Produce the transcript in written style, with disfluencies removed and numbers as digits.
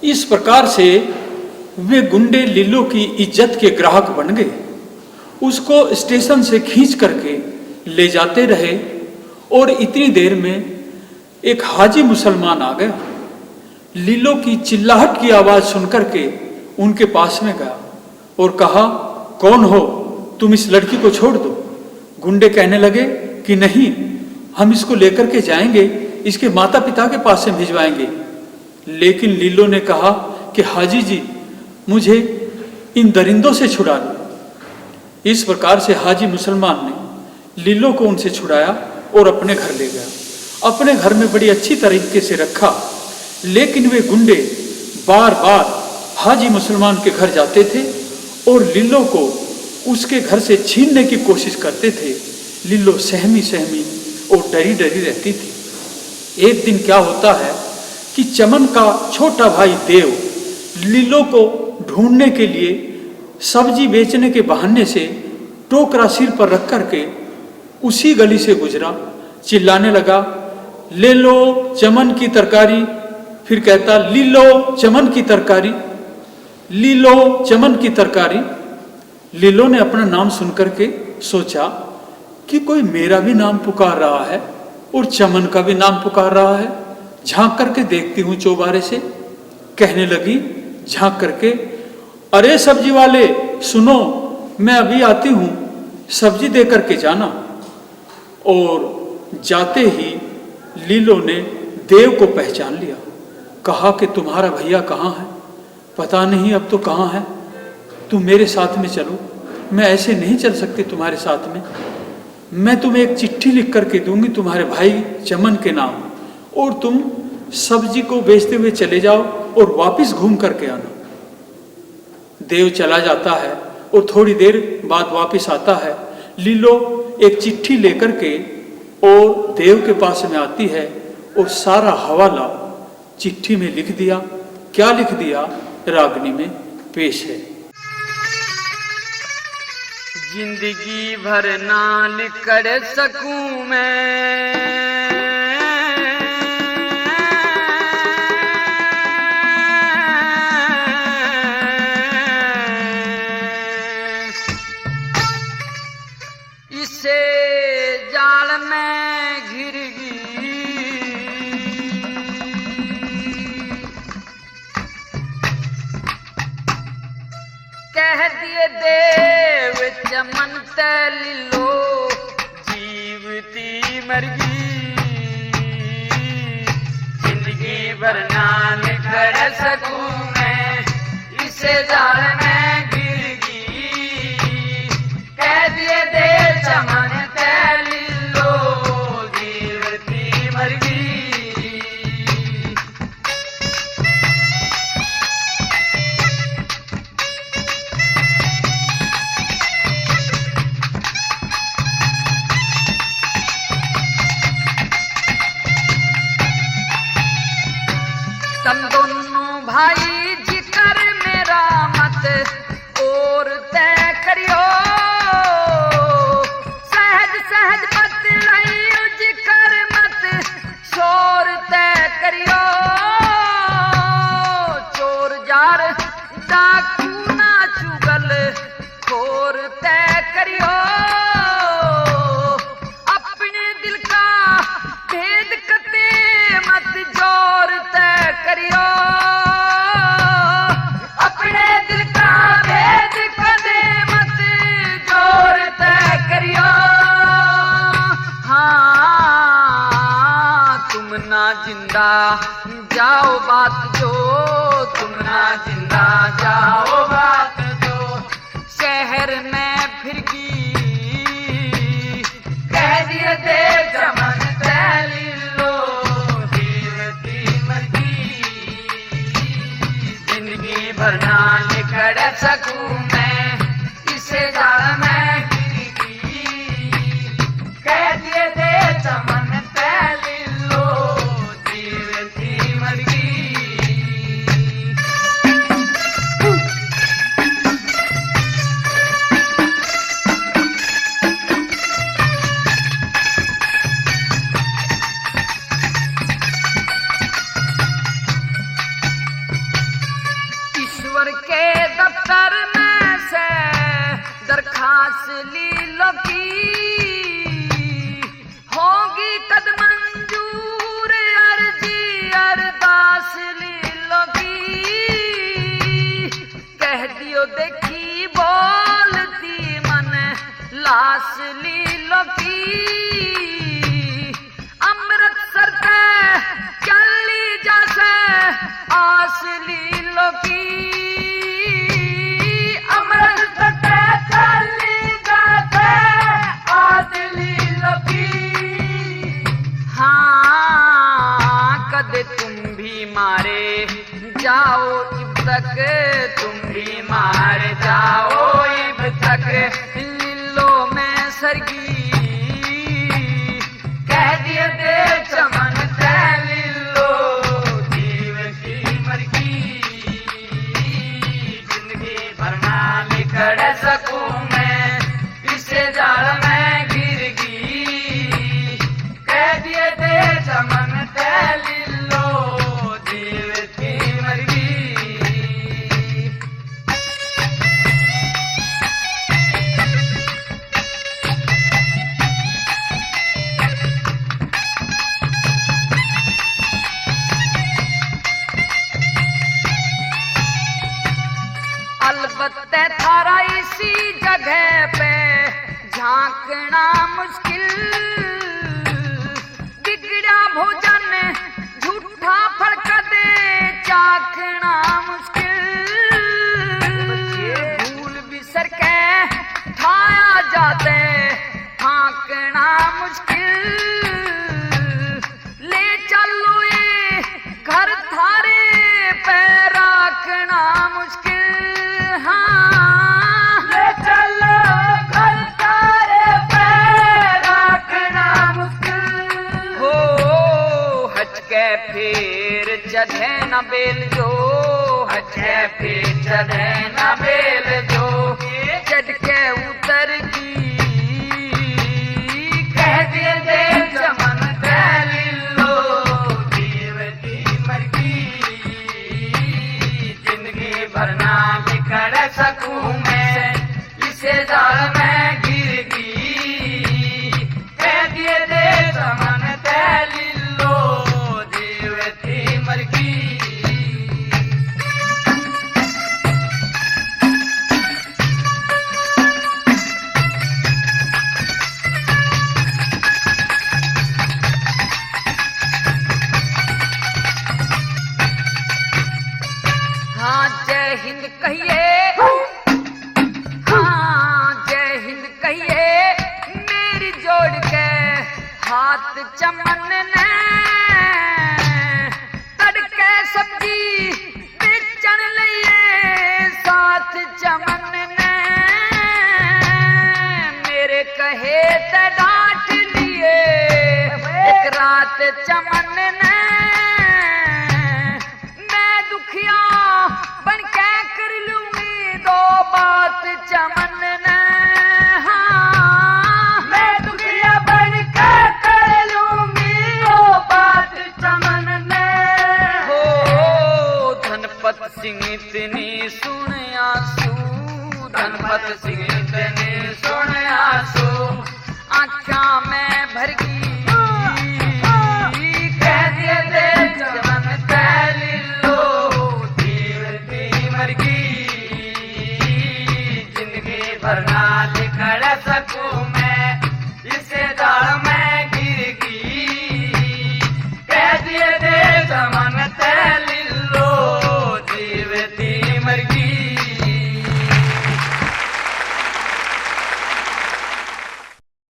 इस प्रकार से वे गुंडे लीलो की इज्जत के ग्राहक बन गए। उसको स्टेशन से खींच करके ले जाते रहे और इतनी देर में एक हाजी मुसलमान आ गया। लीलो की चिल्लाहट की आवाज़ सुनकर के उनके पास में गया और कहा, कौन हो तुम, इस लड़की को छोड़ दो। गुंडे कहने लगे कि नहीं, हम इसको लेकर के जाएंगे, इसके माता पिता के पास से भिजवाएंगे। लेकिन लीलो ने कहा कि हाजी जी, मुझे इन दरिंदों से छुड़ा दो। इस प्रकार से हाजी मुसलमान ने लीलो को उनसे छुड़ाया और अपने घर ले गया। अपने घर में बड़ी अच्छी तरीके से रखा। लेकिन वे गुंडे बार बार हाजी मुसलमान के घर जाते थे और लीलो को उसके घर से छीनने की कोशिश करते थे। लीलो सहमी सहमी और डरी डरी रहती थी। एक दिन क्या होता है कि चमन का छोटा भाई देव लीलो को ढूंढने के लिए सब्जी बेचने के बहाने से टोकरा सिर पर रख करके उसी गली से गुजरा। चिल्लाने लगा, ले लो चमन की तरकारी। फिर कहता, ली लो चमन की तरकारी, ली लो चमन की तरकारी। लीलो ने अपना नाम सुनकर के सोचा कि कोई मेरा भी नाम पुकार रहा है और चमन का भी नाम पुकार रहा है। झांक करके देखती हूँ चौबारे से। कहने लगी झांक करके, अरे सब्जी वाले सुनो, मैं अभी आती हूँ, सब्जी दे करके जाना। और जाते ही लीलो ने देव को पहचान लिया। कहा कि तुम्हारा भैया कहाँ है? पता नहीं अब तो कहाँ है। तुम मेरे साथ में चलो। मैं ऐसे नहीं चल सकती तुम्हारे साथ में। मैं तुम्हें एक चिट्ठी लिख करके दूंगी तुम्हारे भाई चमन के नाम, और तुम सब्जी को बेचते हुए चले जाओ और वापस घूम करके आना। देव चला जाता है और थोड़ी देर बाद वापस आता है। लीलो एक चिट्ठी लेकर के और देव के पास में आती है और सारा हवाला चिट्ठी में लिख दिया। क्या लिख दिया रागनी में पेश है। जिंदगी भर ना लिख कर सकूं मैं, इसे जाल में घिर गई, कह दिए देव चमन लीलो जीवती मरगी। जिंदगी भर ना लिख सकूं मैं, इसे जाल में गिर गई, कह दिए देव चमन लीलो जीवती मरगी। तुम दोनों भाई जिक्र मेरा मत और तय करियो, सहज सहज बतलाइयो जिक्र मत शोर तय करियो। चोर जार डाकू ना चुगल खोर तय करियो, अपने दिल का भेद कते मत जोर तय करियो, अपने दिल का भेद कते मत जोर तय करियो। हाँ, तुम ना जिंदा जाओ बात जो, तुम ना जिंदा जाओ बात जो, शहर में फिर गई, कह दिए देव चमन लीलो जीवती मरगी। जिंदगी भर ना लिख सकूं मैं, इसे जाल में गिर गई, कह दिए देव चमन लीलो जीवती मरगी। ईश्वर के दफ्तर में से दरखास्त ली लो की, होगी कद मंजूर अर्जी अरदास ली लो की, कह दियो देखी बोलती मन लाश ली लो की, अमृतसर पे चली जैसे आस ली लो की, अमृतसर पे चली जैसे आस ली लो की। हाँ कदे तुम भी मारे जाओ इब तक, तुम भी मार जाओ इब तक, लिल्लो में सरगी कह दिए दे चमन ते लिल्लो, जीव की मरगी जिंदगी भर ना निकल सकूं मैं, इसे जाल में गिर गई, कह दिए दे चमन ते लिल्लो, जीव की मरगी। अलबत्ते थारा इसी जगह पे झांकना मुश्किल, बिगड़ा भोजन झूठा फड़का दे चाखना मुश्किल, भूल बिसर के खाया जाते हाँकना मुश्किल, ले चलो ये घर थारे पे रखना मुश्किल, ले चलो घर तारे पे रखना मुश्किल, हो हटके फिर चढ़े न बेल जो, हटके फिर चढ़े न बेल जो, चढ़ के उतर की कह दिए दे चमन ते लिल्लो, जीव की मरगी जिंदगी भर ना निकल सकूं मैं, इसे जाल में गिर गई, कह दिए दे चमन ते लिल्लो, जीव की मरगी। हाँ जय हिंद कहिए, हाँ जय हिंद कहिए मेरी जोड़ के हाथ चमन ने, तड़के सब्जी बेचन लिए साथ चमन ने, मेरे कहे ते डांट लिए एक रात चमन ने, मैं दुखिया बन के कर लूंगी दो बात चमन ने, हाँ मैं दुखिया बन के कर लूंगी दो बात चमन ने, हो धनपत सिंह इतनी सुन आंसू, धनपत सिंह इतनी सुन आंसू, आँखा में भर गई, कह दिए दे चमन ते लिल्लो, जीव की मरगी जिंदगी भर ना निकल सकूं मैं,